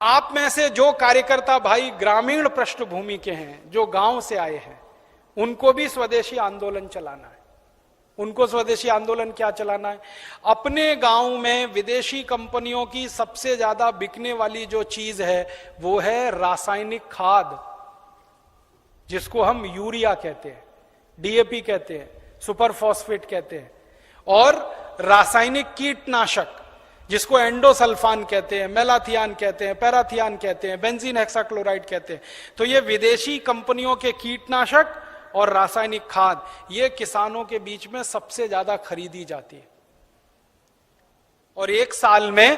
आप में से जो कार्यकर्ता भाई ग्रामीण पृष्ठभूमि के हैं, जो गांव से आए हैं, उनको भी स्वदेशी आंदोलन चलाना है। उनको स्वदेशी आंदोलन क्या चलाना है? अपने गांव में विदेशी कंपनियों की सबसे ज्यादा बिकने वाली जो चीज है वो है रासायनिक खाद, जिसको हम यूरिया कहते हैं, डीएपी कहते हैं, सुपर फॉस्फेट कहते हैं, और रासायनिक कीटनाशक जिसको एंडोसल्फान कहते हैं, मेलाथियान कहते हैं, पैराथियान कहते हैं, बेंजीन हेक्साक्लोराइड कहते हैं। तो ये विदेशी कंपनियों के कीटनाशक और रासायनिक खाद ये किसानों के बीच में सबसे ज्यादा खरीदी जाती है, और एक साल में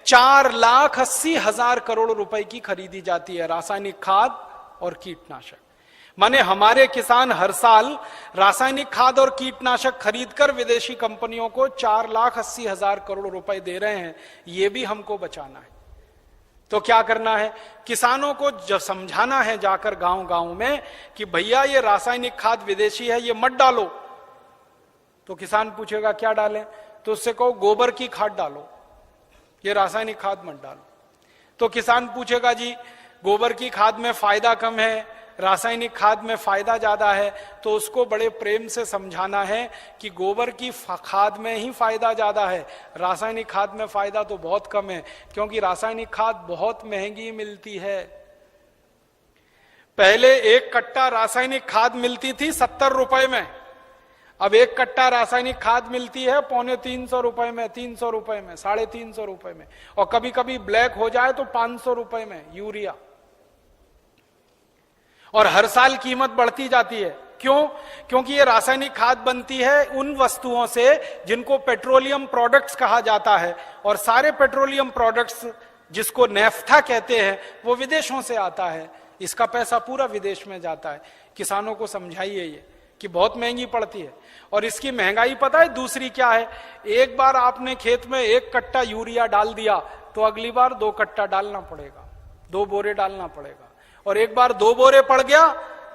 4,80,000 करोड़ रुपए की खरीदी जाती है रासायनिक खाद और कीटनाशक। माने हमारे किसान हर साल रासायनिक खाद और कीटनाशक खरीदकर विदेशी कंपनियों को 4,80,000 करोड़ रुपए दे रहे हैं। ये भी हमको बचाना है। तो क्या करना है? किसानों को जब समझाना है जाकर गांव गांव में कि भैया ये रासायनिक खाद विदेशी है, ये मत डालो। तो किसान पूछेगा क्या डालें? तो उससे कहो गोबर की खाद डालो, ये रासायनिक खाद मत डालो। तो किसान पूछेगा जी गोबर की खाद में फायदा कम है, रासायनिक खाद में फायदा ज्यादा है। तो उसको बड़े प्रेम से समझाना है कि गोबर की खाद में ही फायदा ज्यादा है, रासायनिक खाद में फायदा तो बहुत कम है, क्योंकि रासायनिक खाद बहुत महंगी मिलती है। पहले एक कट्टा रासायनिक खाद मिलती थी 70 रुपए में, अब एक कट्टा रासायनिक खाद मिलती है 250 रुपए में, 300 रुपए में, 350 रुपए में, और कभी कभी ब्लैक हो जाए तो 500 रुपए में यूरिया। और हर साल कीमत बढ़ती जाती है। क्यों? क्योंकि ये रासायनिक खाद बनती है उन वस्तुओं से जिनको पेट्रोलियम प्रोडक्ट्स कहा जाता है, और सारे पेट्रोलियम प्रोडक्ट्स जिसको नेफ्था कहते हैं वो विदेशों से आता है। इसका पैसा पूरा विदेश में जाता है। किसानों को समझाइए ये कि बहुत महंगी पड़ती है। और इसकी महंगाई पता है दूसरी क्या है? एक बार आपने खेत में 1 कट्टा यूरिया डाल दिया तो अगली बार 2 कट्टा डालना पड़ेगा, 2 बोरे डालना पड़ेगा। और एक बार 2 बोरे पड़ गया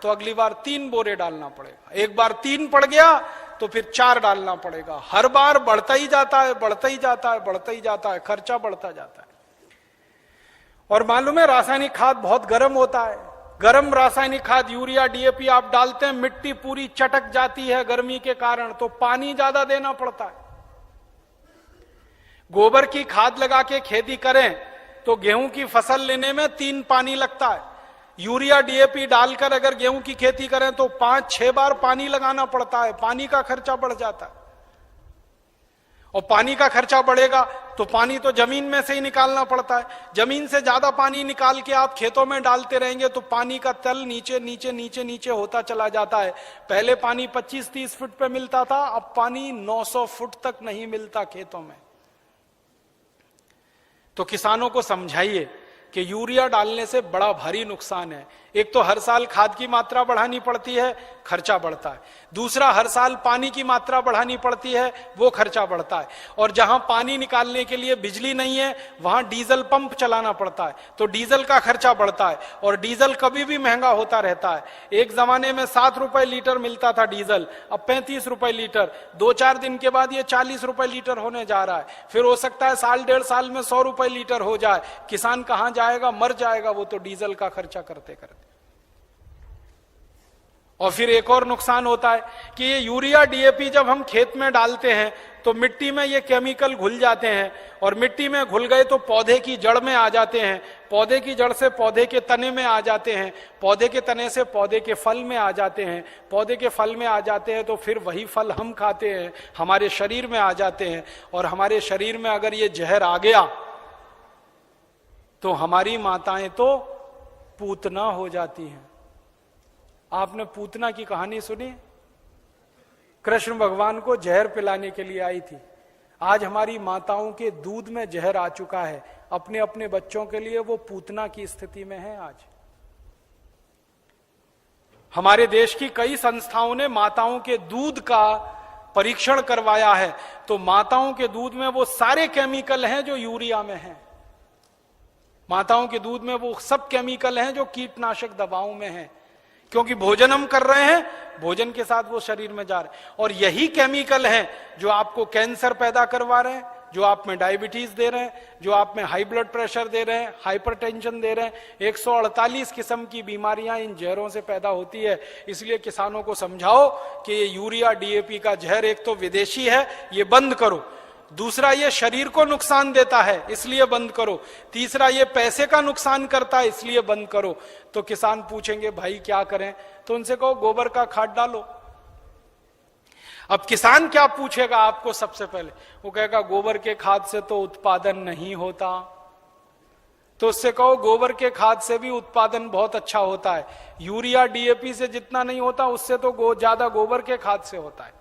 तो अगली बार 3 बोरे डालना पड़ेगा। एक बार 3 पड़ गया तो फिर 4 डालना पड़ेगा। हर बार बढ़ता ही जाता है, बढ़ता ही जाता है, बढ़ता ही जाता है, खर्चा बढ़ता जाता है। और मालूम है रासायनिक खाद बहुत गर्म होता है। गर्म रासायनिक खाद यूरिया डीएपी आप डालते हैं, मिट्टी पूरी चटक जाती है गर्मी के कारण, तो पानी ज्यादा देना पड़ता है। गोबर की खाद लगा के खेती करें तो गेहूं की फसल लेने में 3 पानी लगता है। यूरिया डीएपी डालकर अगर गेहूं की खेती करें तो 5-6 बार पानी लगाना पड़ता है। पानी का खर्चा बढ़ जाता है, और पानी का खर्चा बढ़ेगा तो पानी तो जमीन में से ही निकालना पड़ता है। जमीन से ज्यादा पानी निकाल के आप खेतों में डालते रहेंगे तो पानी का तल नीचे नीचे नीचे नीचे होता चला जाता है। पहले पानी 25-30 फुट पे मिलता था, अब पानी 900 फुट तक नहीं मिलता खेतों में। तो किसानों को समझाइए कि यूरिया डालने से बड़ा भारी नुकसान है। एक तो हर साल खाद की मात्रा बढ़ानी पड़ती है, खर्चा बढ़ता है। दूसरा, हर साल पानी की मात्रा बढ़ानी पड़ती है, वो खर्चा बढ़ता है। और जहां पानी निकालने के लिए बिजली नहीं है वहां डीजल पंप चलाना पड़ता है, तो डीजल का खर्चा बढ़ता है। और डीजल कभी भी महंगा होता रहता है। एक जमाने में 7 रुपए लीटर मिलता था डीजल, अब 35 रुपए लीटर। 2-4 दिन के बाद ये 40 रुपए लीटर होने जा रहा है। फिर हो सकता है 1.5 साल में 100 रुपए लीटर हो जाए। किसान कहां जाएगा? मर जाएगा वो तो डीजल का खर्चा करते करते। और फिर एक और नुकसान होता है कि ये यूरिया डीएपी जब हम खेत में डालते हैं तो मिट्टी में ये केमिकल घुल जाते हैं, और मिट्टी में घुल गए तो पौधे की जड़ में आ जाते हैं, पौधे की जड़ से पौधे के तने में आ जाते हैं, पौधे के तने से पौधे के फल में आ जाते हैं, पौधे के फल में आ जाते हैं तो फिर वही फल हम खाते हैं, हमारे शरीर में आ जाते हैं। और हमारे शरीर में अगर ये जहर आ गया तो हमारी माताएं तो पूतना हो जाती हैं। आपने पूतना की कहानी सुनी? कृष्ण भगवान को जहर पिलाने के लिए आई थी। आज हमारी माताओं के दूध में जहर आ चुका है, अपने अपने बच्चों के लिए वो पूतना की स्थिति में है। आज हमारे देश की कई संस्थाओं ने माताओं के दूध का परीक्षण करवाया है, तो माताओं के दूध में वो सारे केमिकल हैं जो यूरिया में हैं। माताओं के दूध में वो सब केमिकल हैं जो कीटनाशक दवाओं में हैं, क्योंकि भोजन हम कर रहे हैं, भोजन के साथ वो शरीर में जा रहे हैं। और यही केमिकल हैं जो आपको कैंसर पैदा करवा रहे हैं, जो आप में डायबिटीज दे रहे हैं, जो आप में हाई ब्लड प्रेशर दे रहे हैं, हाइपरटेंशन दे रहे हैं। 148 किस्म की बीमारियां इन जहरों से पैदा होती है। इसलिए किसानों को समझाओ कि ये यूरिया डीएपी का जहर एक तो विदेशी है, ये बंद करो। दूसरा, ये शरीर को नुकसान देता है, इसलिए बंद करो। तीसरा, ये पैसे का नुकसान करता है, इसलिए बंद करो। तो किसान पूछेंगे भाई क्या करें? तो उनसे कहो गोबर का खाद डालो। अब किसान क्या पूछेगा आपको? सबसे पहले वो कहेगा गोबर के खाद से तो उत्पादन नहीं होता। तो उससे कहो गोबर के खाद से भी उत्पादन बहुत अच्छा होता है। यूरिया डीएपी से जितना नहीं होता उससे तो ज्यादा गोबर के खाद से होता है।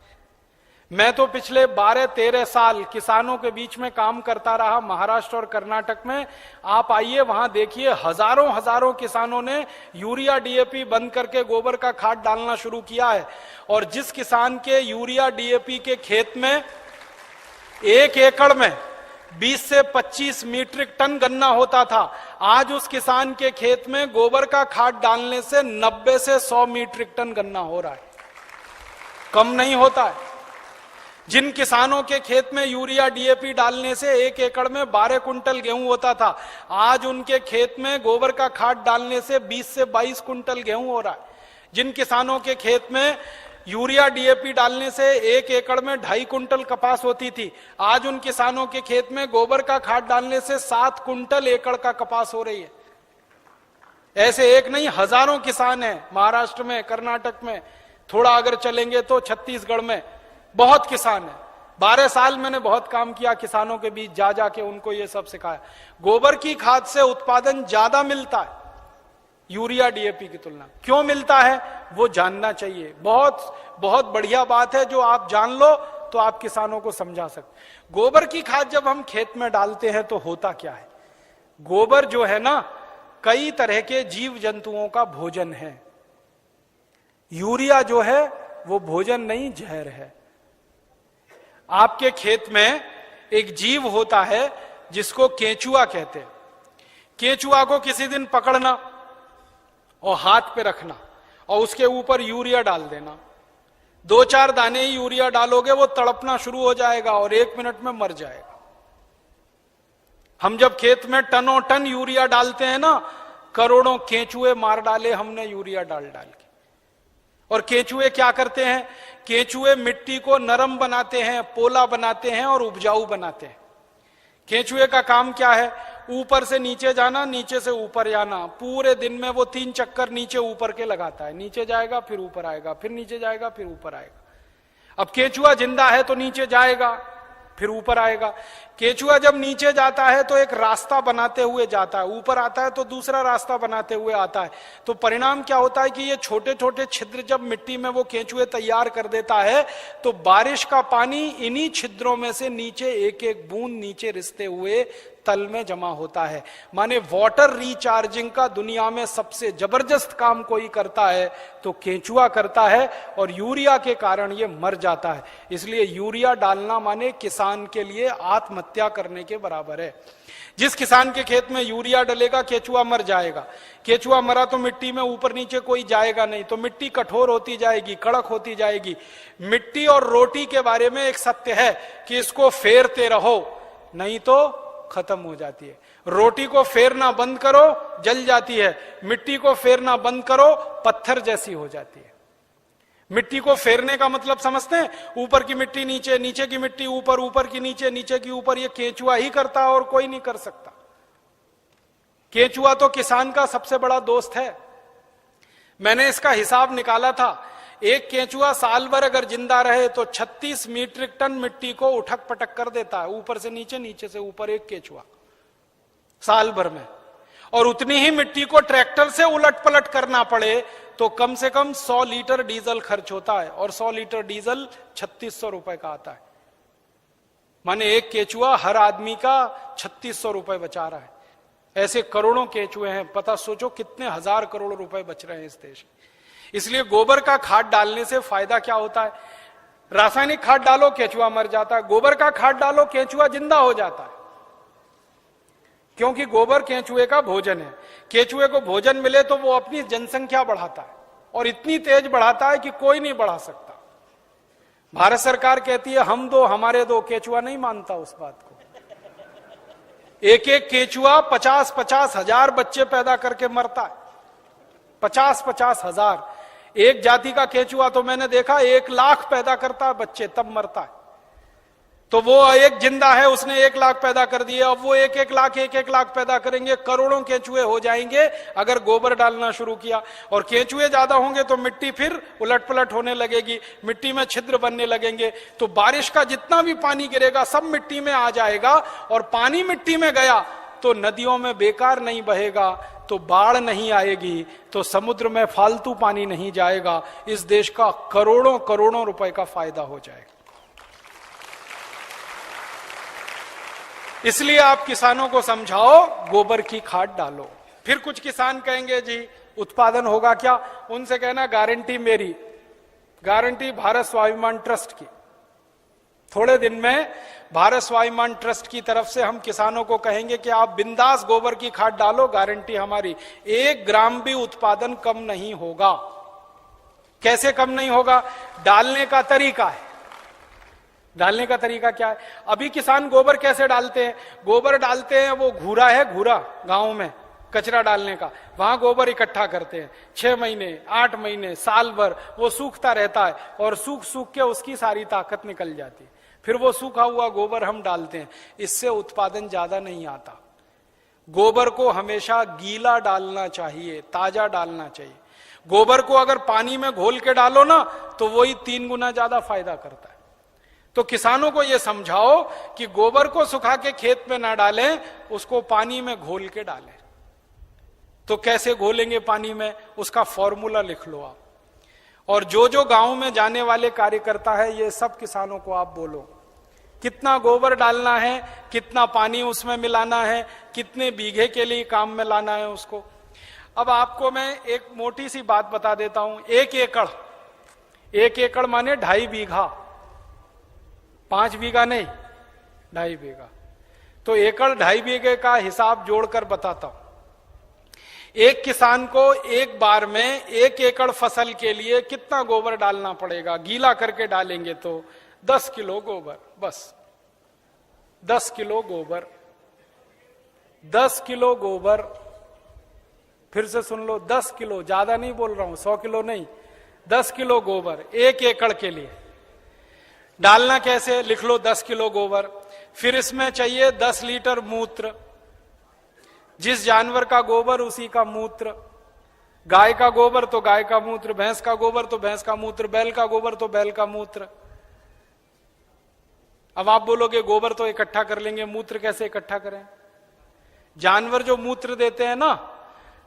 मैं तो पिछले 12-13 साल किसानों के बीच में काम करता रहा, महाराष्ट्र और कर्नाटक में। आप आइए वहां देखिए, हजारों हजारों किसानों ने यूरिया डीएपी बंद करके गोबर का खाद डालना शुरू किया है। और जिस किसान के यूरिया डीएपी के खेत में 1 एकड़ में 20 से 25 मीट्रिक टन गन्ना होता था, आज उस किसान के खेत में गोबर का खाद डालने से 90 से 100 मीट्रिक टन गन्ना हो रहा है। कम नहीं होता है। जिन किसानों के खेत में यूरिया डीएपी डालने से 1 एकड़ में 12 कुंटल गेहूं होता था, आज उनके खेत में गोबर का खाद डालने से 20 से 22 कुंटल गेहूं हो रहा है। जिन किसानों के खेत में यूरिया डीएपी डालने से 1 एकड़ में 2.5 कुंटल कपास होती थी, आज उन किसानों के खेत में गोबर का खाद डालने से 7 कुंटल एकड़ का कपास हो रही है। ऐसे एक नहीं, हजारों किसान हैं महाराष्ट्र में, कर्नाटक में, थोड़ा अगर चलेंगे तो छत्तीसगढ़ में बहुत किसान है। 12 साल मैंने बहुत काम किया किसानों के बीच, जा जाके उनको ये सब सिखाया। गोबर की खाद से उत्पादन ज्यादा मिलता है यूरिया डीएपी की तुलना। क्यों मिलता है वो जानना चाहिए। बहुत बहुत बढ़िया बात है, जो आप जान लो तो आप किसानों को समझा सकते। गोबर की खाद जब हम खेत में डालते हैं तो होता क्या है? गोबर जो है ना, कई तरह के जीव जंतुओं का भोजन है। यूरिया जो है वो भोजन नहीं, जहर है। आपके खेत में एक जीव होता है जिसको केंचुआ कहते हैं। केंचुआ को किसी दिन पकड़ना और हाथ पे रखना और उसके ऊपर यूरिया डाल देना। 2-4 दाने ही यूरिया डालोगे, वो तड़पना शुरू हो जाएगा और 1 मिनट में मर जाएगा। हम जब खेत में टनों टन यूरिया डालते हैं ना, करोड़ों केंचुए मार डाले हमने यूरिया डाल डाल के। और केंचुए क्या करते हैं? केंचुए मिट्टी को नरम बनाते हैं, पोला बनाते हैं और उपजाऊ बनाते हैं। केंचुए का काम क्या है? ऊपर से नीचे जाना, नीचे से ऊपर जाना। पूरे दिन में वो 3 चक्कर नीचे ऊपर के लगाता है। नीचे जाएगा फिर ऊपर आएगा, फिर नीचे जाएगा फिर ऊपर आएगा। अब केंचुआ जिंदा है तो नीचे जाएगा फिर ऊपर आएगा। केंचुआ जब नीचे जाता है तो एक रास्ता बनाते हुए जाता है, ऊपर आता है तो दूसरा रास्ता बनाते हुए आता है। तो परिणाम क्या होता है कि ये छोटे छोटे छिद्र जब मिट्टी में वो केंचुए तैयार कर देता है, तो बारिश का पानी इन्हीं छिद्रों में से नीचे एक एक बूंद नीचे रिसते हुए तल में जमा होता है। माने वाटर रिचार्जिंग का दुनिया में सबसे जबरदस्त काम कोई करता है तो केंचुआ करता है, और यूरिया के कारण ये मर जाता है। इसलिए यूरिया डालना माने किसान के लिए आत्महत्या करने के बराबर है। जिस किसान के खेत में यूरिया डलेगा, केंचुआ मर जाएगा। केंचुआ मरा तो मिट्टी में ऊपर नीचे कोई जाएगा नहीं, तो मिट्टी कठोर होती जाएगी, कड़क होती जाएगी। मिट्टी और रोटी के बारे में एक सत्य है कि इसको फेरते रहो, नहीं तो खत्म हो जाती है। रोटी को फेरना बंद करो, जल जाती है। मिट्टी को फेरना बंद करो, पत्थर जैसी हो जाती है। मिट्टी को फेरने का मतलब समझते हैं? ऊपर की मिट्टी नीचे, नीचे की मिट्टी ऊपर, ऊपर की नीचे, नीचे की ऊपर। ये केंचुआ ही करता है और कोई नहीं कर सकता। केंचुआ तो किसान का सबसे बड़ा दोस्त है। मैंने इसका हिसाब निकाला था। एक केंचुआ साल भर अगर जिंदा रहे तो 36 मीट्रिक टन मिट्टी को उठक पटक कर देता है, ऊपर से नीचे, नीचे से ऊपर, एक केंचुआ साल भर में। और उतनी ही मिट्टी को ट्रैक्टर से उलट पलट करना पड़े तो कम से कम 100 लीटर डीजल खर्च होता है, और 100 लीटर डीजल 3600 रुपए का आता है। माने एक केंचुआ हर आदमी का 3600 रुपए बचा रहा है। ऐसे करोड़ों केंचुए हैं, पता सोचो कितने हजार करोड़ रुपए बच रहे हैं इस देश में। इसलिए गोबर का खाद डालने से फायदा क्या होता है? रासायनिक खाद डालो, केंचुआ मर जाता है। गोबर का खाद डालो, केंचुआ जिंदा हो जाता है। क्योंकि गोबर केंचुए का भोजन है। केंचुए को भोजन मिले तो वो अपनी जनसंख्या बढ़ाता है, और इतनी तेज बढ़ाता है कि कोई नहीं बढ़ा सकता। भारत सरकार कहती है हम दो हमारे दो, केंचुआ नहीं मानता उस बात को। एक एक केचुआ 50-50 हजार बच्चे पैदा करके मरता है। 50-50 हजार। एक जाति का केचुआ तो मैंने देखा 1 लाख पैदा करता है बच्चे, तब मरता है। तो वो एक जिंदा है, उसने 1 लाख पैदा कर दिए, अब वो 1-1 लाख पैदा करेंगे, करोड़ों केंचुए हो जाएंगे अगर गोबर डालना शुरू किया। और केंचुए ज्यादा होंगे तो मिट्टी फिर उलट पलट होने लगेगी, मिट्टी में छिद्र बनने लगेंगे, तो बारिश का जितना भी पानी गिरेगा सब मिट्टी में आ जाएगा। और पानी मिट्टी में गया तो नदियों में बेकार नहीं बहेगा, तो बाढ़ नहीं आएगी, तो समुद्र में फालतू पानी नहीं जाएगा। इस देश का करोड़ों करोड़ों रुपए का फायदा हो जाएगा। इसलिए आप किसानों को समझाओ, गोबर की खाद डालो। फिर कुछ किसान कहेंगे जी उत्पादन होगा क्या? उनसे कहना गारंटी मेरी, गारंटी भारत स्वाभिमान ट्रस्ट की। थोड़े दिन में भारत स्वाभिमान ट्रस्ट की तरफ से हम किसानों को कहेंगे कि आप बिंदास गोबर की खाद डालो, गारंटी हमारी, 1 ग्राम भी उत्पादन कम नहीं होगा। कैसे कम नहीं होगा? डालने का तरीका है। डालने का तरीका क्या है? अभी किसान गोबर कैसे डालते हैं? गोबर डालते हैं, वो घूरा है, घूरा गांव में कचरा डालने का, वहां गोबर इकट्ठा करते हैं। 6 महीने, 8 महीने, साल भर वो सूखता रहता है और सूख सूख के उसकी सारी ताकत निकल जाती है। फिर वो सूखा हुआ गोबर हम डालते हैं, इससे उत्पादन ज्यादा नहीं आता। गोबर को हमेशा गीला डालना चाहिए, ताजा डालना चाहिए। गोबर को अगर पानी में घोल के डालो ना तो वही 3 गुना ज्यादा फायदा करता है। तो किसानों को यह समझाओ कि गोबर को सुखा के खेत में ना डालें, उसको पानी में घोल के डालें। तो कैसे घोलेंगे पानी में, उसका फॉर्मूला लिख लो आप। और जो जो गांव में जाने वाले कार्यकर्ता है, ये सब किसानों को आप बोलो कितना गोबर डालना है, कितना पानी उसमें मिलाना है, कितने बीघे के लिए काम में लाना है उसको। अब आपको मैं एक मोटी सी बात बता देता हूं। 1 एकड़ माने 2.5 बीघा, 5 बीघा नहीं, 2.5 बीघा। तो एकड़ 2.5 बीघे का हिसाब जोड़कर बताता हूं। एक किसान को एक बार में 1 एकड़ फसल के लिए कितना गोबर डालना पड़ेगा? गीला करके डालेंगे तो 10 किलो गोबर, बस 10 किलो गोबर, 10 किलो गोबर। फिर से सुन लो, 10 किलो, ज्यादा नहीं बोल रहा हूं, 100 किलो नहीं, 10 किलो गोबर 1 एकड़ के लिए। डालना कैसे? लिख लो 10 किलो गोबर। फिर इसमें चाहिए 10 लीटर मूत्र, जिस जानवर का गोबर उसी का मूत्र। गाय का गोबर तो गाय का मूत्र, भैंस का गोबर तो भैंस का मूत्र, बैल का गोबर तो बैल का मूत्र। अब आप बोलोगे गोबर तो इकट्ठा कर लेंगे, मूत्र कैसे इकट्ठा करें? जानवर जो मूत्र देते हैं ना,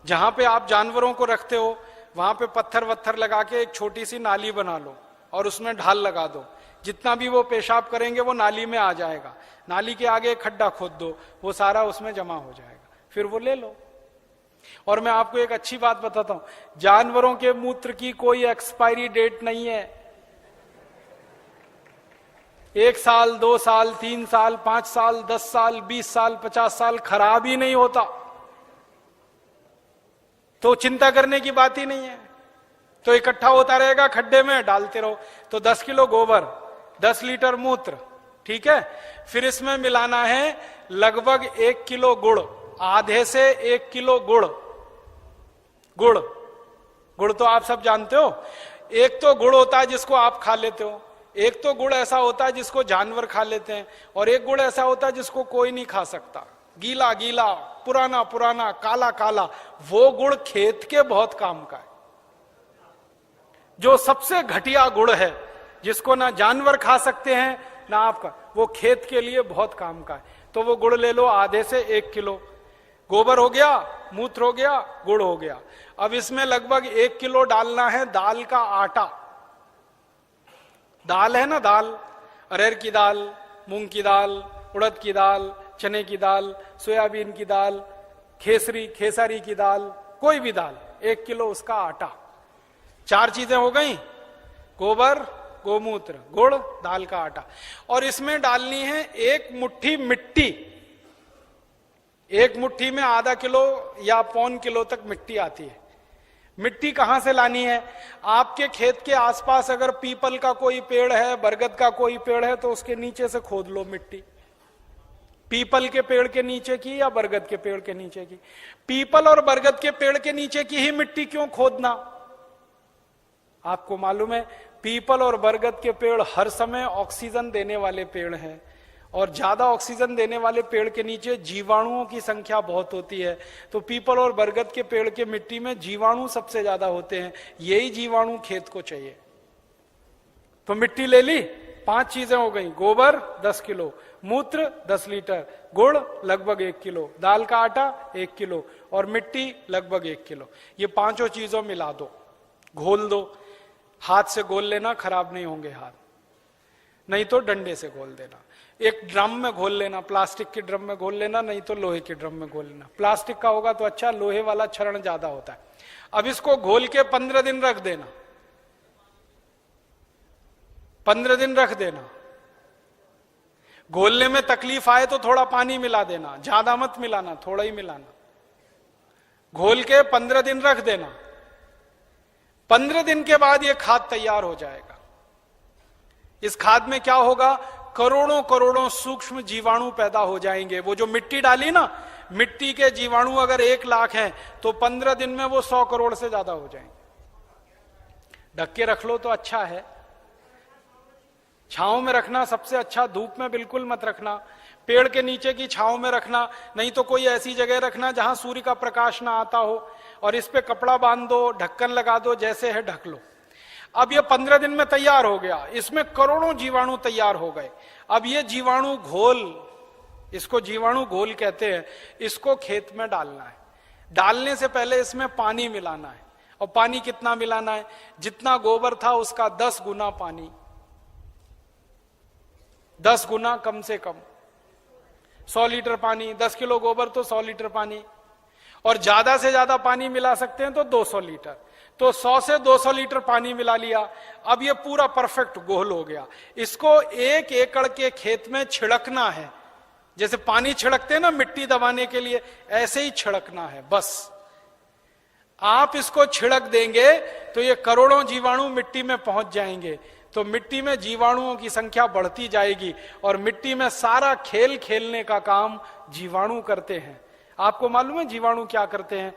जहां पे आप जानवरों को रखते हो वहां पे पत्थर वत्थर लगा के एक छोटी सी नाली बना लो और उसमें ढाल लगा दो। जितना भी वो पेशाब करेंगे वो नाली में आ जाएगा। नाली के आगे एक खड्डा खोद दो, वो सारा उसमें जमा हो जाएगा, फिर वो ले लो। और मैं आपको एक अच्छी बात बताता हूं, जानवरों के मूत्र की कोई एक्सपायरी डेट नहीं है। 1 साल, 2 साल, 3 साल, 5 साल, 10 साल, 20 साल, 50 साल खराब ही नहीं होता। तो चिंता करने की बात ही नहीं है। तो इकट्ठा होता रहेगा, खड्डे में डालते रहो। तो 10 किलो गोबर, 10 लीटर मूत्र, ठीक है। फिर इसमें मिलाना है लगभग 1 किलो गुड़, आधे से 1 किलो गुड़। गुड़ तो आप सब जानते हो। एक तो गुड़ होता है जिसको आप खा लेते हो, एक तो गुड़ ऐसा होता है जिसको जानवर खा लेते हैं, और एक गुड़ ऐसा होता है जिसको कोई नहीं खा सकता, गीला गीला, पुराना पुराना, काला काला। वो गुड़ खेत के बहुत काम का है। जो सबसे घटिया गुड़ है, जिसको ना जानवर खा सकते हैं ना आपका, वो खेत के लिए बहुत काम का है। तो वो गुड़ ले लो, आधे से 1 किलो। गोबर हो गया, मूत्र हो गया, गुड़ हो गया। अब इसमें लगभग 1 किलो डालना है दाल का आटा। दाल है ना, दाल, अरहर की दाल, मूंग की दाल, उड़द की दाल, चने की दाल, सोयाबीन की दाल, खेसारी की दाल, कोई भी दाल, 1 किलो उसका आटा। 4 चीजें हो गई, गोबर, गोमूत्र, गुड़, दाल का आटा। और इसमें डालनी है 1 मुट्ठी मिट्टी। 1 मुट्ठी में आधा किलो या 1.25 किलो तक मिट्टी आती है। मिट्टी कहां से लानी है? आपके खेत के आसपास अगर पीपल का कोई पेड़ है, बरगद का कोई पेड़ है, तो उसके नीचे से खोद लो मिट्टी। पीपल के पेड़ के नीचे की या बरगद के पेड़ के नीचे की? पीपल और बरगद के पेड़ के नीचे की ही मिट्टी क्यों खोदना? आपको मालूम है पीपल और बरगद के पेड़ हर समय ऑक्सीजन देने वाले पेड़ हैं, और ज्यादा ऑक्सीजन देने वाले पेड़ के नीचे जीवाणुओं की संख्या बहुत होती है। तो पीपल और बरगद के पेड़ के मिट्टी में जीवाणु सबसे ज्यादा होते हैं, यही जीवाणु खेत को चाहिए। तो मिट्टी ले ली, 5 चीजें हो गई, गोबर 10 किलो, मूत्र 10 लीटर, गुड़ लगभग 1 किलो, दाल का आटा 1 किलो और मिट्टी लगभग 1 किलो। ये 5 चीजों मिला दो, घोल दो। हाथ से घोल लेना, खराब नहीं होंगे हाथ, नहीं तो डंडे से घोल देना। एक ड्रम में घोल लेना, प्लास्टिक के ड्रम में घोल लेना, नहीं तो लोहे के ड्रम में घोल लेना। प्लास्टिक का होगा तो अच्छा, लोहे वाला क्षरण ज्यादा होता है। अब इसको घोल के 15 दिन रख देना, 15 दिन रख देना। घोलने में तकलीफ आए तो थोड़ा पानी मिला देना, ज्यादा मत मिलाना, थोड़ा ही मिलाना। घोल के 15 दिन रख देना। 15 दिन के बाद यह खाद तैयार हो जाएगा। इस खाद में क्या होगा, करोड़ों करोड़ों सूक्ष्म जीवाणु पैदा हो जाएंगे। वो जो मिट्टी डाली ना, मिट्टी के जीवाणु अगर 1 लाख हैं तो 15 दिन में वो 100 करोड़ से ज्यादा हो जाएंगे। ढक के रख लो तो अच्छा है, छांव में रखना सबसे अच्छा, धूप में बिल्कुल मत रखना, पेड़ के नीचे की छांव में रखना, नहीं तो कोई ऐसी जगह रखना जहां सूर्य का प्रकाश ना आता हो, और इस पे कपड़ा बांध दो, ढक्कन लगा दो, जैसे है ढक लो। अब ये 15 दिन में तैयार हो गया, इसमें करोड़ों जीवाणु तैयार हो गए। अब ये जीवाणु घोल, इसको जीवाणु घोल कहते हैं, इसको खेत में डालना है। डालने से पहले इसमें पानी मिलाना है, और पानी कितना मिलाना है, जितना गोबर था उसका 10 गुना पानी, 10 गुना कम से कम। 100 लीटर पानी, 10 किलो गोबर तो 100 लीटर पानी, और ज्यादा से ज्यादा पानी मिला सकते हैं तो 200 लीटर। तो 100 से 200 लीटर पानी मिला लिया। अब ये पूरा परफेक्ट घोल हो गया। इसको 1 एकड़ के खेत में छिड़कना है, जैसे पानी छिड़कते हैं ना मिट्टी दबाने के लिए, ऐसे ही छिड़कना है बस। आप इसको छिड़क देंगे तो ये करोड़ों जीवाणु मिट्टी में पहुंच जाएंगे, तो मिट्टी में जीवाणुओं की संख्या बढ़ती जाएगी, और मिट्टी में सारा खेल खेलने का काम जीवाणु करते हैं। आपको मालूम है जीवाणु क्या करते हैं?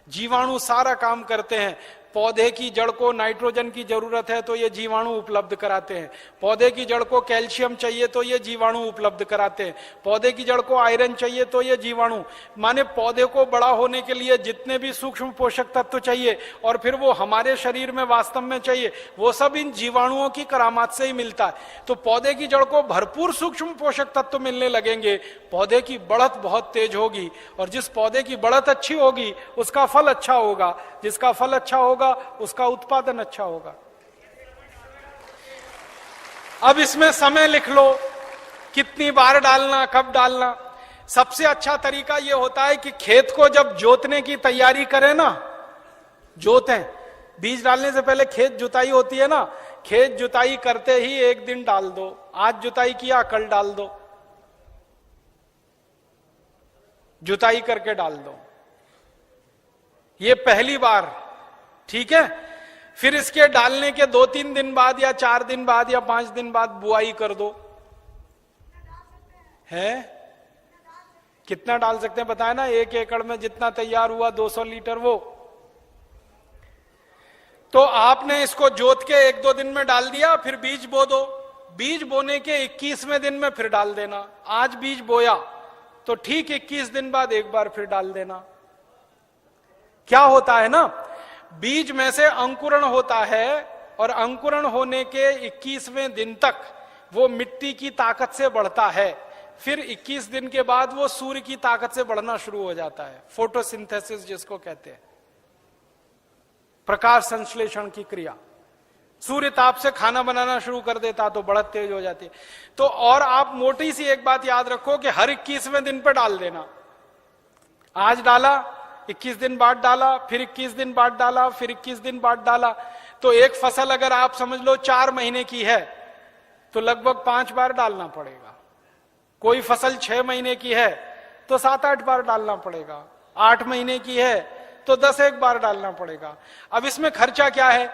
जीवाणु सारा काम करते हैं। पौधे की जड़ को नाइट्रोजन की जरूरत है तो ये जीवाणु उपलब्ध कराते हैं। पौधे की जड़ को कैल्शियम चाहिए तो ये जीवाणु उपलब्ध कराते हैं। पौधे की जड़ को आयरन चाहिए तो ये जीवाणु, माने पौधे को बड़ा होने के लिए जितने भी सूक्ष्म पोषक तत्व चाहिए और फिर वो हमारे शरीर में वास्तव में चाहिए, वो सब इन जीवाणुओं की करामात से ही मिलता है। तो पौधे की जड़ को भरपूर सूक्ष्म पोषक तत्व मिलने लगेंगे, पौधे की बढ़त बहुत तेज होगी, और जिस पौधे की बढ़त अच्छी होगी उसका फल अच्छा होगा, जिसका फल अच्छा होगा उसका उत्पादन अच्छा होगा। अब इसमें समय लिख लो, कितनी बार डालना, कब डालना। सबसे अच्छा तरीका यह होता है कि खेत को जब जोतने की तैयारी करें ना, जोतें, बीज डालने से पहले खेत जुताई होती है ना, खेत जुताई करते ही 1 दिन डाल दो। आज जुताई किया, कल डाल दो, जुताई करके डाल दो। ये पहली बार, ठीक है। फिर इसके डालने के 2-3 दिन बाद या 4 दिन बाद या 5 दिन बाद बुआई कर दो। है कितना डाल सकते हैं बताए ना? 1 एकड़ में जितना तैयार हुआ 200 लीटर वो। तो आपने इसको जोत के 1-2 दिन में डाल दिया, फिर बीज बो दो। बीज बोने के 21वें दिन में फिर डाल देना। आज बीज बोया तो ठीक 21 दिन बाद एक बार फिर डाल देना। क्या होता है ना, बीज में से अंकुरण होता है, और अंकुरण होने के 21वें दिन तक वो मिट्टी की ताकत से बढ़ता है। फिर 21 दिन के बाद वो सूर्य की ताकत से बढ़ना शुरू हो जाता है, फोटोसिंथेसिस जिसको कहते हैं, प्रकाश संश्लेषण की क्रिया। सूर्य ताप से खाना बनाना शुरू कर देता तो बढ़त तेज हो जाती है। तो और आप मोटी सी एक बात याद रखो कि हर 21वें दिन पे डाल देना। आज डाला, 21 दिन बाद डाला, फिर 21 दिन बाद डाला, फिर 21 दिन बाद डाला। तो एक फसल अगर आप समझ लो 4 महीने की है तो लगभग 5 बार डालना पड़ेगा। कोई फसल 6 महीने की है तो 7-8 बार डालना पड़ेगा। 8 महीने की है तो 10-1 बार डालना पड़ेगा। अब इसमें खर्चा क्या है?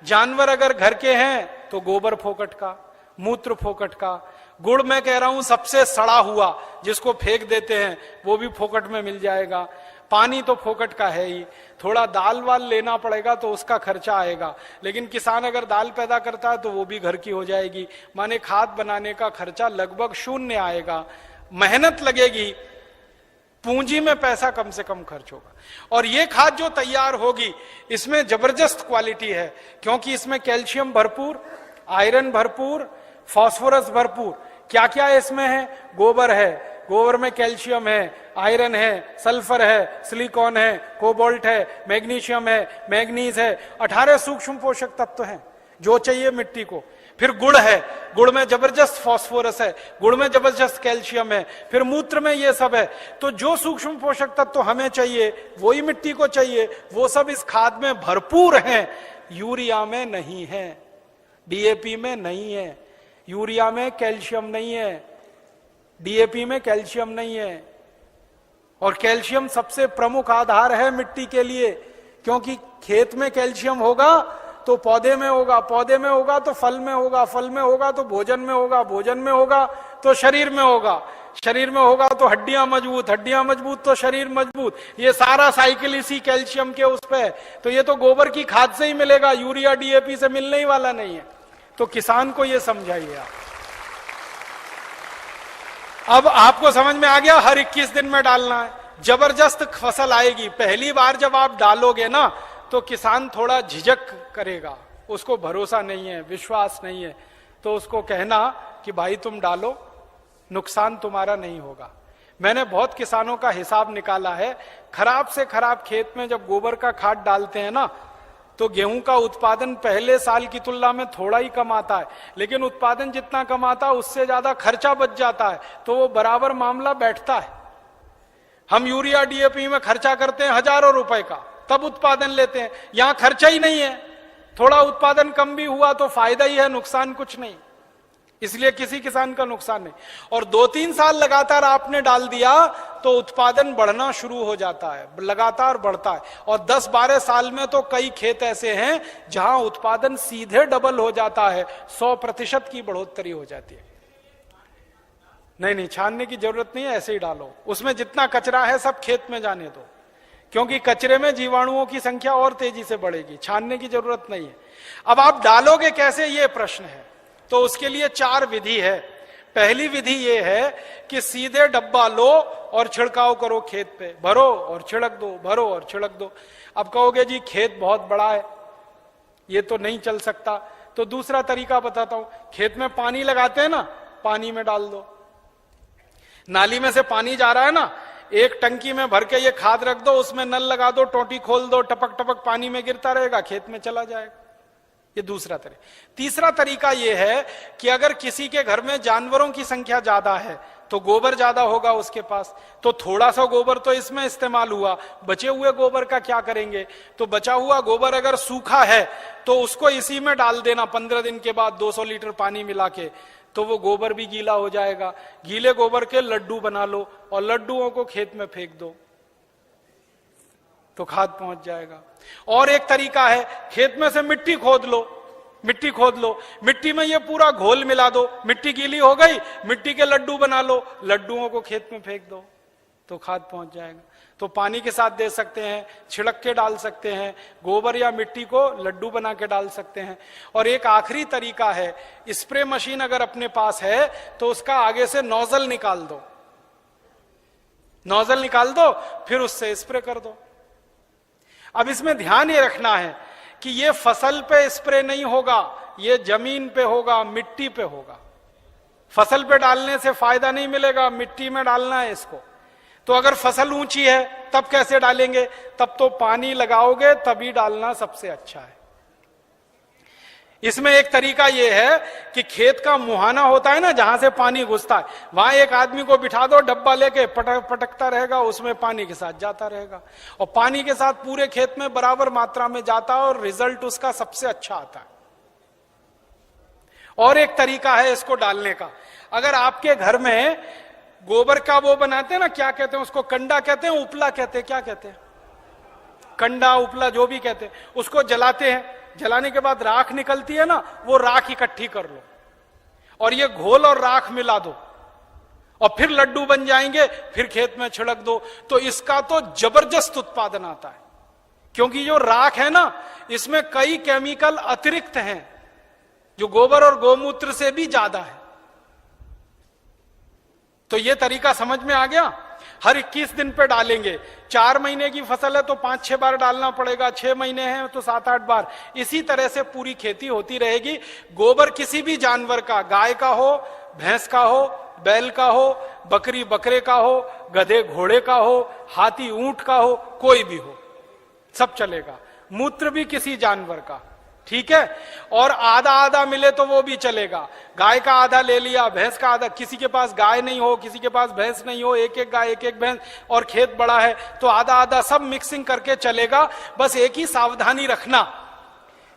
जानवर अगर घर के हैं तो गोबर फोकट का, मूत्र फोकट का, गुड़ मैं कह रहा हूं सबसे सड़ा हुआ, जिसको फेंक देते हैं, वो भी फोकट में मिल जाएगा। पानी तो फोकट का है ही, थोड़ा दाल वाल लेना पड़ेगा तो उसका खर्चा आएगा, लेकिन किसान अगर दाल पैदा करता है तो वो भी घर की हो जाएगी। माने खाद बनाने का खर्चा लगभग शून्य आएगा, मेहनत लगेगी, पूंजी में पैसा कम से कम खर्च होगा। और ये खाद जो तैयार होगी इसमें जबरदस्त क्वालिटी है, क्योंकि इसमें कैल्शियम भरपूर, आयरन भरपूर, फास्फोरस भरपूर। क्या क्या इसमें है? गोबर है, गोबर में कैल्शियम है, आयरन है, सल्फर है, सिलिकॉन है, कोबाल्ट है, मैग्नीशियम है, मैग्नीज है, 18 सूक्ष्म पोषक तत्व हैं जो चाहिए मिट्टी को। फिर गुड़ है, गुड़ में जबरदस्त फास्फोरस है, गुड़ में जबरदस्त कैल्शियम है, फिर मूत्र में ये सब है। तो जो सूक्ष्म पोषक तत्व हमें चाहिए वही मिट्टी को चाहिए, वो सब इस खाद में भरपूर हैं। यूरिया में नहीं है, डीएपी में नहीं है, यूरिया में कैल्शियम नहीं है, डीएपी में कैल्शियम नहीं है। और कैल्शियम सबसे प्रमुख आधार है मिट्टी के लिए, क्योंकि खेत में कैल्शियम होगा तो पौधे में होगा, पौधे में होगा तो फल में होगा, फल में होगा तो भोजन में होगा, भोजन में होगा तो शरीर में होगा, शरीर में होगा तो हड्डियां मजबूत, हड्डियां मजबूत तो शरीर मजबूत। ये सारा साइकिल इसी कैल्शियम के उस पे है। तो ये तो गोबर की खाद से ही मिलेगा, यूरिया डीएपी से मिलने ही वाला नहीं है। तो किसान को ये समझाइए आप। अब आपको समझ में आ गया, हर 21 दिन में डालना है, जबरदस्त फसल आएगी। पहली बार जब आप डालोगे ना तो किसान थोड़ा झिझक करेगा, उसको भरोसा नहीं है, विश्वास नहीं है, तो उसको कहना कि भाई तुम डालो, नुकसान तुम्हारा नहीं होगा। मैंने बहुत किसानों का हिसाब निकाला है, खराब से खराब खेत में जब गोबर का खाद डालते हैं ना तो गेहूं का उत्पादन पहले साल की तुलना में थोड़ा ही कम आता है, लेकिन उत्पादन जितना कम आता है उससे ज्यादा खर्चा बच जाता है, तो वो बराबर मामला बैठता है। हम यूरिया डीएपी में खर्चा करते हैं हजारों रुपए का, तब उत्पादन लेते हैं। यहां खर्चा ही नहीं है, थोड़ा उत्पादन कम भी हुआ तो फायदा ही है, नुकसान कुछ नहीं, इसलिए किसी किसान का नुकसान नहीं। और 2-3 साल लगातार आपने डाल दिया तो उत्पादन बढ़ना शुरू हो जाता है, लगातार बढ़ता है। और 10-12 साल में तो कई खेत ऐसे हैं जहां उत्पादन सीधे डबल हो जाता है, 100% की बढ़ोतरी हो जाती है। नहीं, छानने की जरूरत नहीं है, ऐसे ही डालो। उसमें जितना कचरा है सब खेत में जाने दो, क्योंकि कचरे में जीवाणुओं की संख्या और तेजी से बढ़ेगी, छानने की जरूरत नहीं है। अब आप डालोगे कैसे, ये प्रश्न है। तो उसके लिए 4 विधि है। पहली विधि ये है कि सीधे डब्बा लो और छिड़काव करो, खेत पे भरो और छिड़क दो, भरो और छिड़क दो। अब कहोगे जी खेत बहुत बड़ा है, ये तो नहीं चल सकता, तो दूसरा तरीका बताता हूं। खेत में पानी लगाते हैं ना, पानी में डाल दो। नाली में से पानी जा रहा है ना, एक टंकी में भर के ये खाद रख दो, उसमें नल लगा दो, टोटी खोल दो, टपक टपक पानी में गिरता रहेगा, खेत में चला जाएगा। ये दूसरा तरीका। तीसरा तरीका यह है कि अगर किसी के घर में जानवरों की संख्या ज्यादा है तो गोबर ज्यादा होगा उसके पास, तो थोड़ा सा गोबर तो इसमें इस्तेमाल हुआ, बचे हुए गोबर का क्या करेंगे? तो बचा हुआ गोबर अगर सूखा है तो उसको इसी में डाल देना 15 दिन के बाद 200 लीटर पानी मिला के, तो वो गोबर भी गीला हो जाएगा। गीले गोबर के लड्डू बना लो और लड्डुओं को खेत में फेंक दो, तो खाद पहुंच जाएगा। और एक तरीका है, खेत में से मिट्टी खोद लो, मिट्टी खोद लो, मिट्टी में ये पूरा घोल मिला दो, मिट्टी गीली हो गई, मिट्टी के लड्डू बना लो, लड्डुओं को खेत में फेंक दो, तो खाद पहुंच जाएगा। तो पानी के साथ दे सकते हैं, छिड़क के डाल सकते हैं, गोबर या मिट्टी को लड्डू बना के डाल सकते हैं। और एक आखिरी तरीका है, स्प्रे मशीन अगर अपने पास है तो उसका आगे से नोजल निकाल दो, नोजल निकाल दो, फिर उससे स्प्रे कर दो। अब इसमें ध्यान ये रखना है कि ये फसल पे स्प्रे नहीं होगा, ये जमीन पे होगा, मिट्टी पे होगा। फसल पे डालने से फायदा नहीं मिलेगा, मिट्टी में डालना है इसको। तो अगर फसल ऊंची है तब कैसे डालेंगे? तब तो पानी लगाओगे तभी डालना सबसे अच्छा है। इसमें एक तरीका यह है कि खेत का मुहाना होता है ना, जहां से पानी घुसता है, वहां एक आदमी को बिठा दो, डब्बा लेके पटकता रहेगा, उसमें पानी के साथ जाता रहेगा, और पानी के साथ पूरे खेत में बराबर मात्रा में जाता है और रिजल्ट उसका सबसे अच्छा आता है। और एक तरीका है इसको डालने का, अगर आपके घर में गोबर का वो बनाते हैं ना, क्या कहते हैं उसको, कंडा कहते हैं, उपला कहते हैं, क्या कहते हैं, कंडा उपला जो भी कहते हैं, उसको जलाते हैं, जलाने के बाद राख निकलती है ना, वो राख इकट्ठी कर लो और ये घोल और राख मिला दो और फिर लड्डू बन जाएंगे, फिर खेत में छिड़क दो, तो इसका तो जबरदस्त उत्पादन आता है। क्योंकि जो राख है ना, इसमें कई केमिकल अतिरिक्त हैं जो गोबर और गोमूत्र से भी ज्यादा है। तो ये तरीका समझ में आ गया। हर 21 दिन पे डालेंगे। 4 महीने की फसल है तो 5-6 बार डालना पड़ेगा, 6 महीने हैं तो 7-8 बार। इसी तरह से पूरी खेती होती रहेगी। गोबर किसी भी जानवर का, गाय का हो, भैंस का हो, बैल का हो, बकरी बकरे का हो, गधे घोड़े का हो, हाथी ऊंट का हो, कोई भी हो, सब चलेगा। मूत्र भी किसी जानवर का, ठीक है। और आधा आधा मिले तो वो भी चलेगा। गाय का आधा ले लिया, भैंस का आधा, किसी के पास गाय नहीं हो, किसी के पास भैंस नहीं हो, एक एक गाय एक एक भैंस, और खेत बड़ा है तो आधा आधा, सब मिक्सिंग करके चलेगा। बस एक ही सावधानी रखना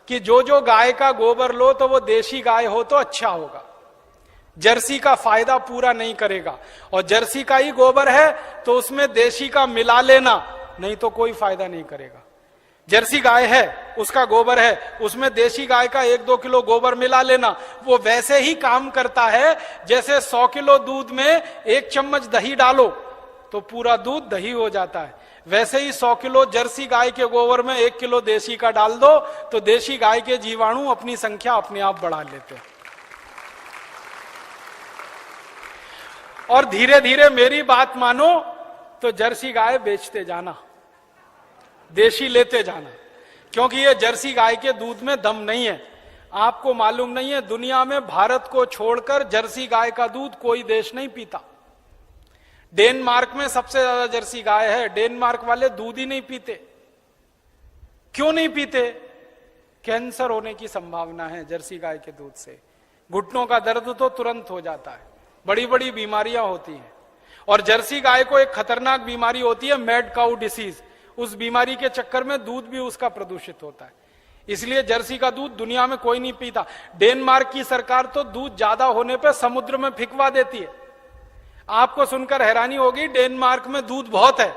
कि जो जो गाय का गोबर लो तो वो देशी गाय हो तो अच्छा होगा। जर्सी का फायदा पूरा नहीं करेगा, और जर्सी का ही गोबर है तो उसमें देशी का मिला लेना, नहीं तो कोई फायदा नहीं करेगा। जर्सी गाय है, उसका गोबर है, उसमें देशी गाय का 1-2 किलो गोबर मिला लेना, वो वैसे ही काम करता है जैसे 100 किलो दूध में 1 चम्मच दही डालो तो पूरा दूध दही हो जाता है। वैसे ही 100 किलो जर्सी गाय के गोबर में 1 किलो देशी का डाल दो तो देशी गाय के जीवाणु अपनी संख्या अपने आप बढ़ा लेते हैं। और धीरे धीरे मेरी बात मानो तो जर्सी गाय बेचते जाना, देशी लेते जाना, क्योंकि ये जर्सी गाय के दूध में दम नहीं है। आपको मालूम नहीं है, दुनिया में भारत को छोड़कर जर्सी गाय का दूध कोई देश नहीं पीता। डेनमार्क में सबसे ज्यादा जर्सी गाय है। डेनमार्क वाले दूध ही नहीं पीते। क्यों नहीं पीते? कैंसर होने की संभावना है जर्सी गाय के दूध से। घुटनों का दर्द तो तुरंत हो जाता है, बड़ी बड़ी बीमारियां होती हैं। और जर्सी गाय को एक खतरनाक बीमारी होती है, मैड काउ डिसीज। उस बीमारी के चक्कर में दूध भी उसका प्रदूषित होता है, इसलिए जर्सी का दूध दुनिया में कोई नहीं पीता। डेनमार्क की सरकार तो दूध ज्यादा होने पे समुद्र में फेंकवा देती है। आपको सुनकर हैरानी होगी, डेनमार्क में दूध बहुत है,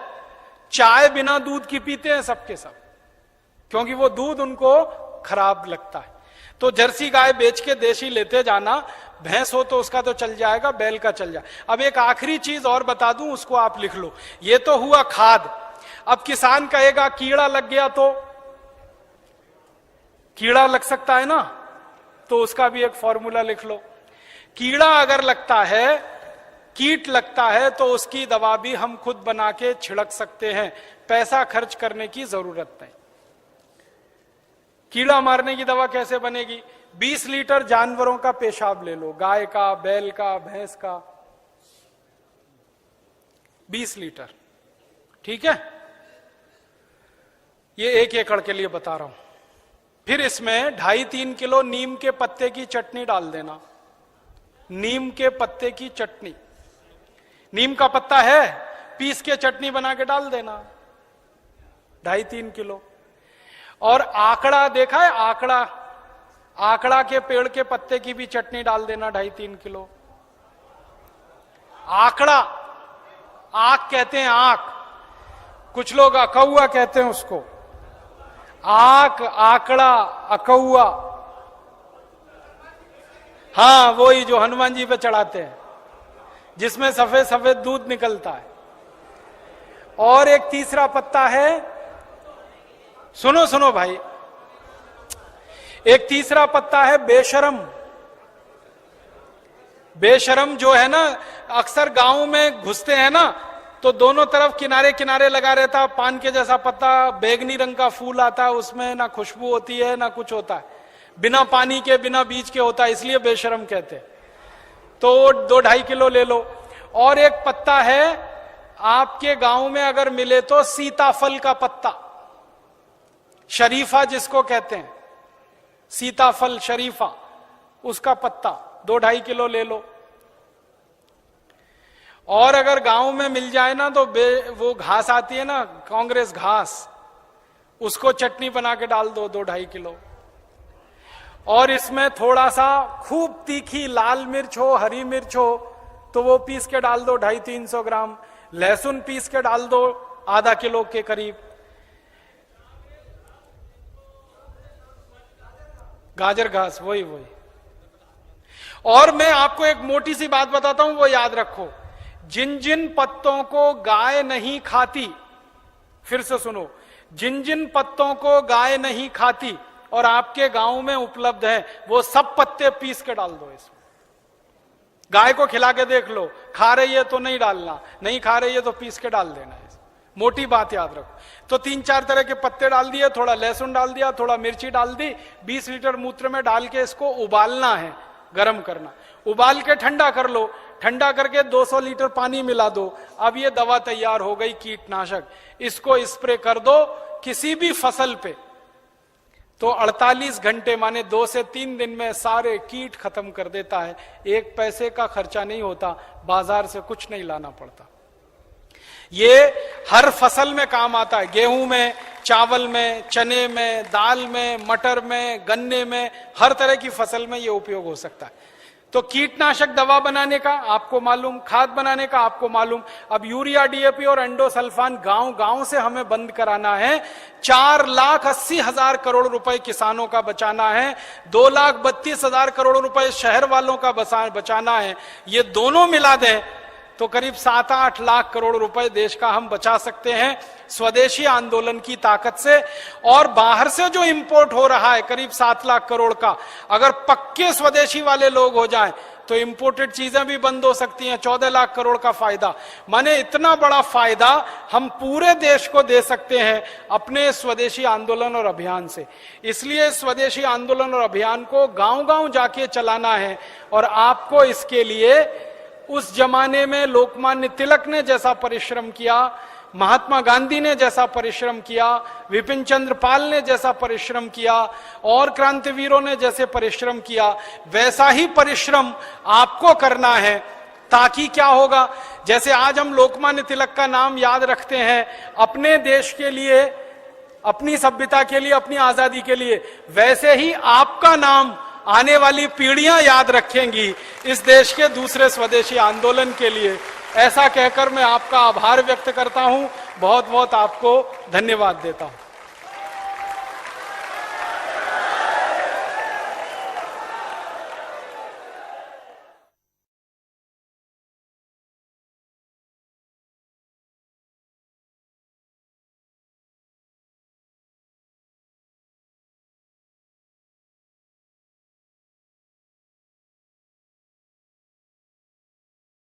चाय बिना दूध की पीते हैं सबके सब, क्योंकि वो दूध उनको खराब लगता है। तो जर्सी गाय बेच के देशी लेते जाना। भैंस हो तो उसका तो चल जाएगा, बैल का चल जाए। अब एक आखिरी चीज और बता दूं, उसको आप लिख लो। ये तो हुआ खाद। अब किसान कहेगा कीड़ा लग गया तो, कीड़ा लग सकता है ना, तो उसका भी एक फॉर्मूला लिख लो। कीड़ा अगर लगता है, कीट लगता है, तो उसकी दवा भी हम खुद बना के छिड़क सकते हैं, पैसा खर्च करने की जरूरत नहीं। कीड़ा मारने की दवा कैसे बनेगी? 20 लीटर जानवरों का पेशाब ले लो, गाय का, बैल का, भैंस का, 20 लीटर, ठीक है। ये 1 एकड़ के लिए बता रहा हूं। फिर इसमें 2.5-3 किलो नीम के पत्ते की चटनी डाल देना। नीम के पत्ते की चटनी, नीम का पत्ता है, पीस के चटनी बना के डाल देना, 2.5-3 किलो। और आकड़ा देखा है? आकड़ा, आकड़ा के पेड़ के पत्ते की भी चटनी डाल देना, 2.5-3 किलो। आकड़ा, आक कहते हैं, आक, कुछ लोग अकौआ कहते हैं उसको। आक, आकड़ा, अकौआ, हाँ वही जो हनुमान जी पे चढ़ाते हैं, जिसमें सफेद सफेद दूध निकलता है। और एक तीसरा पत्ता है, सुनो सुनो भाई, एक तीसरा पत्ता है बेशरम। बेशरम जो है ना, अक्सर गांव में घुसते हैं ना, तो दोनों तरफ किनारे किनारे लगा रहता है, पान के जैसा पत्ता, बैगनी रंग का फूल आता है, उसमें ना खुशबू होती है ना कुछ होता है, बिना पानी के बिना बीज के होता है, इसलिए बेशरम कहते हैं। तो 2-2.5 किलो ले लो। और एक पत्ता है आपके गांव में अगर मिले तो, सीताफल का पत्ता, शरीफा जिसको कहते हैं, सीताफल शरीफा, उसका पत्ता 2-2.5 किलो ले लो। और अगर गांव में मिल जाए ना तो वो घास आती है ना, कांग्रेस घास, उसको चटनी बना के डाल दो, 2-2.5 किलो। और इसमें थोड़ा सा खूब तीखी लाल मिर्च हो, हरी मिर्च हो, तो वो पीस के डाल दो, 250-300 ग्राम। लहसुन पीस के डाल दो, आधा किलो के करीब। गाजर घास, वही वही। और मैं आपको एक मोटी सी बात बताता हूं, वो याद रखो, जिन जिन पत्तों को गाय नहीं खाती, फिर से सुनो, जिन जिन पत्तों को गाय नहीं खाती और आपके गांव में उपलब्ध है, वो सब पत्ते पीस के डाल दो इसमें। गाय को खिला के देख लो, खा रही है तो नहीं डालना, नहीं खा रही है तो पीस के डाल देना है। मोटी बात याद रखो। तो 3-4 तरह के पत्ते डाल दिए, थोड़ा लहसुन डाल दिया, थोड़ा मिर्ची डाल दी, 20 लीटर मूत्र में डाल के इसको उबालना है, गर्म करना, उबाल के ठंडा कर लो, ठंडा करके 200 लीटर पानी मिला दो। अब ये दवा तैयार हो गई, कीटनाशक। इसको स्प्रे कर दो किसी भी फसल पे, तो 48 घंटे माने 2 से 3 दिन में सारे कीट खत्म कर देता है। 1 पैसे का खर्चा नहीं होता, बाजार से कुछ नहीं लाना पड़ता। ये हर फसल में काम आता है, गेहूं में, चावल में, चने में, दाल में, मटर में, गन्ने में, हर तरह की फसल में ये उपयोग हो सकता है। तो कीटनाशक दवा बनाने का आपको मालूम, खाद बनाने का आपको मालूम। अब यूरिया, डीएपी और एंडोसल्फान गांव गांव से हमें बंद कराना है। 4,80,000 करोड़ रुपए किसानों का बचाना है, 2,32,000 करोड़ रुपए शहर वालों का बचाना है। ये दोनों मिला दें तो करीब 7-8 लाख करोड़ रुपए देश का हम बचा सकते हैं स्वदेशी आंदोलन की ताकत से। और बाहर से जो इंपोर्ट हो रहा है करीब 7 लाख करोड़ का, अगर पक्के स्वदेशी वाले लोग हो जाएं तो इंपोर्टेड चीजें भी बंद हो सकती हैं। 14 लाख करोड़ का फायदा, माने इतना बड़ा फायदा हम पूरे देश को दे सकते हैं अपने स्वदेशी आंदोलन और अभियान से। इसलिए स्वदेशी आंदोलन और अभियान को गांव गांव जाके चलाना है। और आपको इसके लिए उस जमाने में लोकमान्य तिलक ने जैसा परिश्रम किया, महात्मा गांधी ने जैसा परिश्रम किया, विपिन चंद्र पाल ने जैसा परिश्रम किया और क्रांतिवीरों ने जैसे परिश्रम किया, वैसा ही परिश्रम आपको करना है। ताकि क्या होगा, जैसे आज हम लोकमान्य तिलक का नाम याद रखते हैं अपने देश के लिए, अपनी सभ्यता के लिए, अपनी आजादी के लिए, वैसे ही आपका नाम आने वाली पीढ़ियां याद रखेंगी इस देश के दूसरे स्वदेशी आंदोलन के लिए। ऐसा कहकर मैं आपका आभार व्यक्त करता हूं, बहुत बहुत आपको धन्यवाद देता हूं।